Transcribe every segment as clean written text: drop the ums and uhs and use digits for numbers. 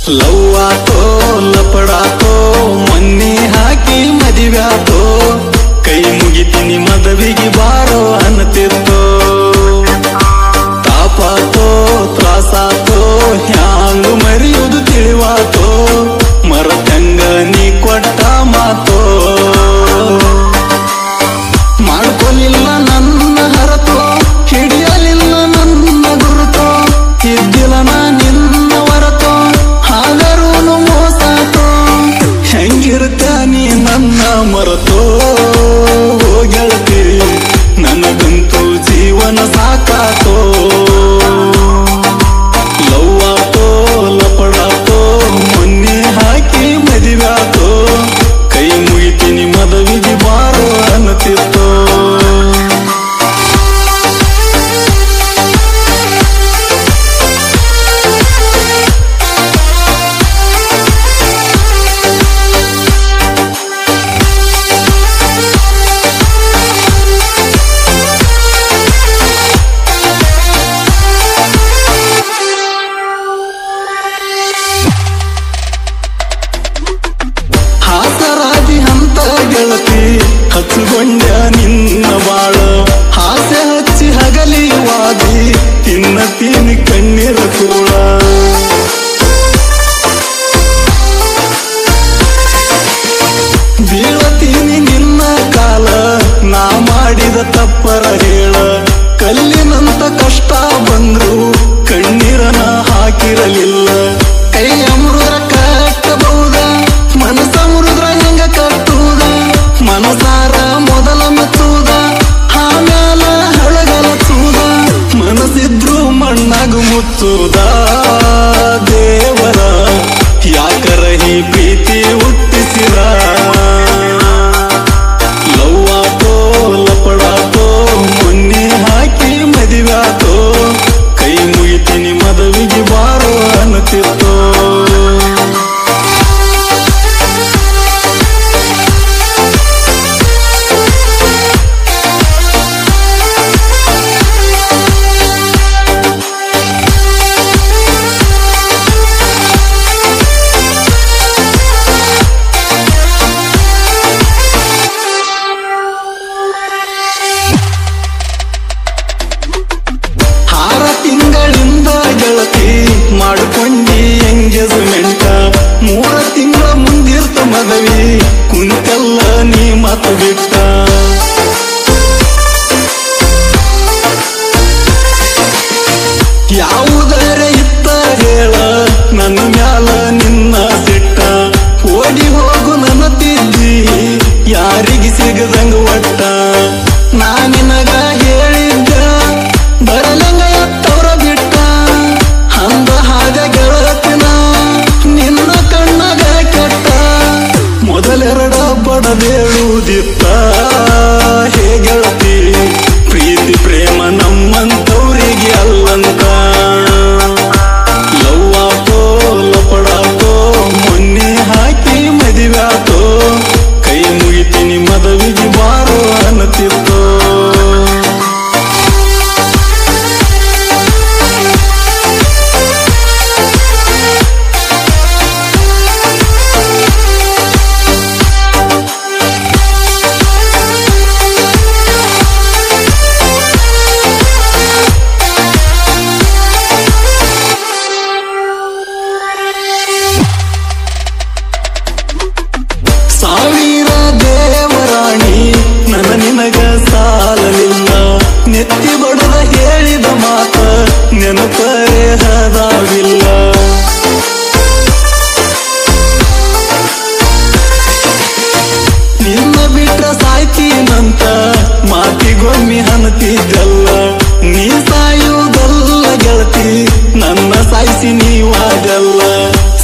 ಲವ್ವಾತೋ ಲಪಡಾತೋ ಮೊನ್ನೆ ಹಾಕಿ ಮದಿವ್ಯಾತೋ ಕೈ ಮುಗಿತೀನಿ ಮದವಿಗೆ ಬಾರೋ ಅನ್ನತಿತ್ತೋ ತಾಪಾತೋ ತ್ರಾಸಾತೋ ಹ್ಯಾಂಗ ಮರಿಯುವುದು ತಿಳಿವಾತೋ ಮರತಂಗ ನೀ ಕೊಟ್ಟ ಮಾತೋ ಮಾಡ್ಕೊಲಿಲ್ಲ ನನ್ನ ಹರತೋ ಹಿಡಿಯಲಿಲ್ಲ ನನ್ನ ಗುರುತೋ ಇದ್ದಿಲ್ಲ ನಾ ನಿನ್ನ ಹೊರತೋ ಹಾಗರೂನು ಮೋಸಾತೋ ಹೆಂಗಿರುತ್ತ ನೀ ನನ್ನ ಮರತೋ ಗೆಳತಿ ನನಗಂತೂ ಜೀವನ ಸಾಕಾತೋ ಲವ್ವಾತೋ ಲಪಡಾತೋ ಮೊನ್ನೆ ಹಾಕಿ ಮದಿವ್ಯಾತೋ ಕೈ ಮುಗಿತೀನಿ ಮದವಿಗೆ ಬಾರೋ ಅನ್ನತಿತ್ತೋ ಹಾಸರಾದಿ ಹಂತ ಗೆಳತಿ ಹಚ್ಚುಗೊಂಡ ನಿನ್ನ ಬಾಳ ಹಾಸೆ ಹಚ್ಚಿ ಹಗಲಿ ವಾದಿ ತಿನ್ನತೀನಿ ಕಣ್ಣೀರ ಕೂಳ ಬೀಳತೀನಿ ನಿನ್ನ ಕಾಲ ನಾ ಮಾಡಿದ ತಪ್ಪರ ಹೇಳ ಕಲ್ಲಿನಂತ ಕಷ್ಟ ಬಂದ್ರು ಕಣ್ಣೀರನ ಹಾಕಿರಲಿಲ್ಲ ಕೈ ಅಮೃದ್ರ ಕಟ್ಟಬಹುದ ಮನಸ ಮುರುದ್ರ ಹೆಂಗ ಕಟ್ಟುದ ಮನಸಾರ ಮೊದಲ ಮೆಚ್ಚುದ ಆಮ್ಯಾಲ ಹಳಗಲಚುದ ಮನಸ್ಸಿದ್ರು ಮಣ್ಣಾಗು ಮುಚ್ಚುದ ದೇವರ ಯಾಕರ ಈ ಪ್ರೀತಿ ಹುಟ್ಟಿಸಿದ ಲವ್ವಾತೋ ಲಪಡಾತೋ ಮೊನ್ನೆ ಹಾಕಿ ಮದಿವ್ಯಾತೋ ಕೈ ಮುಗಿತೀನಿ ಮದವಿಗೆ ಬಾರೋ ಅನ್ನತಿತ್ತೋ ಮಾಡಿಕೊಂಡಿ ಎಂಗೇಜ್ಮೆಂಟ 3 ತಿಂಗಳ ಮುಂದಿರ್ತ ಮದವಿ ಕುಂತಲ್ಲ ನೀ ಮತ ಬಿಟ್ಟ ಯಾವುದರ ಇತ್ತ ಹೇಳ ನನ್ನ ಮ್ಯಾಲ ನಿನ್ನ ಸಿಟ್ಟ ಓಡಿ ಹೋಗು ನನ್ನ ತಿದ್ದಿ ಯಾರಿಗೆ ಸಿಗದಂಗ ಒಟ್ಟ ನಾ ನಿನಗ ಹೇಳಿದ್ದ ಬರಲಂಗ ಎತ್ತವ್ರ ಬಿಟ್ಟ ಅಂದ ಹಾಗ ಗೆಳತಿನ ನಿನ್ನ ಕಣ್ಣಗ ಕೆಟ್ಟ ಮೊದಲೆರಡ ಬಡದೇಳುವುದಿತ್ತ ಹೇ ಗೆಳತಿ ಪ್ರೀತಿ ಪ್ರೇಮ ನಮ್ಮಂತವ್ರಿಗೆ ಅಲ್ಲಂತ ಲವ್ವಾತೋ ಲಪಡಾತೋ ಮೊನ್ನೆ ಹಾಕಿ ಮದಿವ್ಯಾತೋ ಕೈ ಮುಗಿತೀನಿ ಮದವಿಗೆ ಬಾರೋ ಅನ್ನತಿತ್ತೋ ಸಾವಿರ ದೇವರಾಣಿ ನನ್ನ ನಿನಗ ಸಾಲಲಿಲ್ಲ ನೆತ್ತಿ ಬಡದ ಹೇಳಿದ ಮಾತ ನೆನಪರೆ ಹದಾವಿಲ್ಲ ನಿನ್ನ ಬಿಟ್ರ ಸಾಯ್ತೀನಂತ ಮಾತಿಗೊಮ್ಮೆ ಹನತಿದ್ದಲ್ಲ ನೀ ಸಾಯುವುದಲ್ಲ ಗೆಳತಿ ನನ್ನ ಸಾಯಿಸಿ ನೀವಾಗಲ್ಲ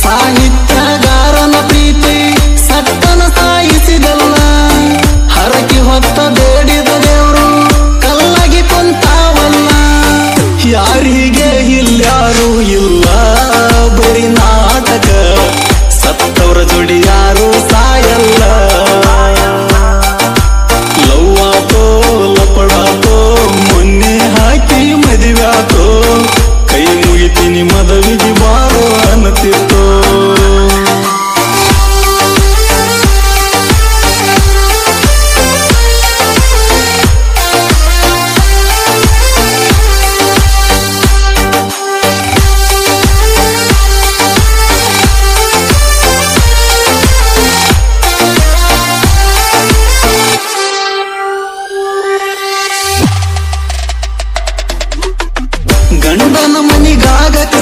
ಸಾಹಿತ್ಯಗಾರನ ಪ್ರೀತಿ ಸಟ್ಟನ ಸಾಯಿಸಿದಲ್ಲ ಹರಕಿ ಹೊತ್ತ ಬೇಡಿದ ದೇವರು ಕಲ್ಲಾಗಿ ಕುಂತಾವಲ್ಲ ಯಾರಿಗೆ ಇಲ್ಯಾರು ಇಲ್ಲ ಬರೀ ನಾಟಕ ಸತ್ತವರ ಜೋಡಿ ಯಾರು ಸಾಯಲ್ಲ ಲವ್ವಾತೋ ಲಪಡಾತೋ ಮೊನ್ನೆ ಹಾಕಿ ಮದಿವ್ಯಾತೋ ಕೈ ಮುಗಿತೀನಿ ಮದವಿಗೆ ಬಾರೋ ಅನ್ನತಿತ್ತೋ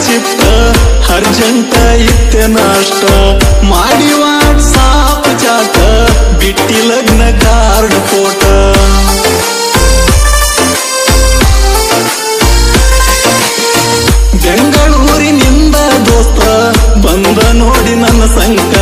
ಶಿಫ್ಟ್ ಅರ್ಜೆಂಟ ಇತ್ತೆ ನಾಷ್ಟ ಮಾಡಿ ವಾಟ್ಸಾಪ್ ಚಾಟ ಬಿಟ್ಟಿ ಲಗ್ನ ಕಾರ್ಡ್ ಫೋಟ ಬೆಂಗಳೂರಿನಿಂದ ದೋಸ್ತ ಬಂದ ನೋಡಿ ನನ್ನ ಸಂಕ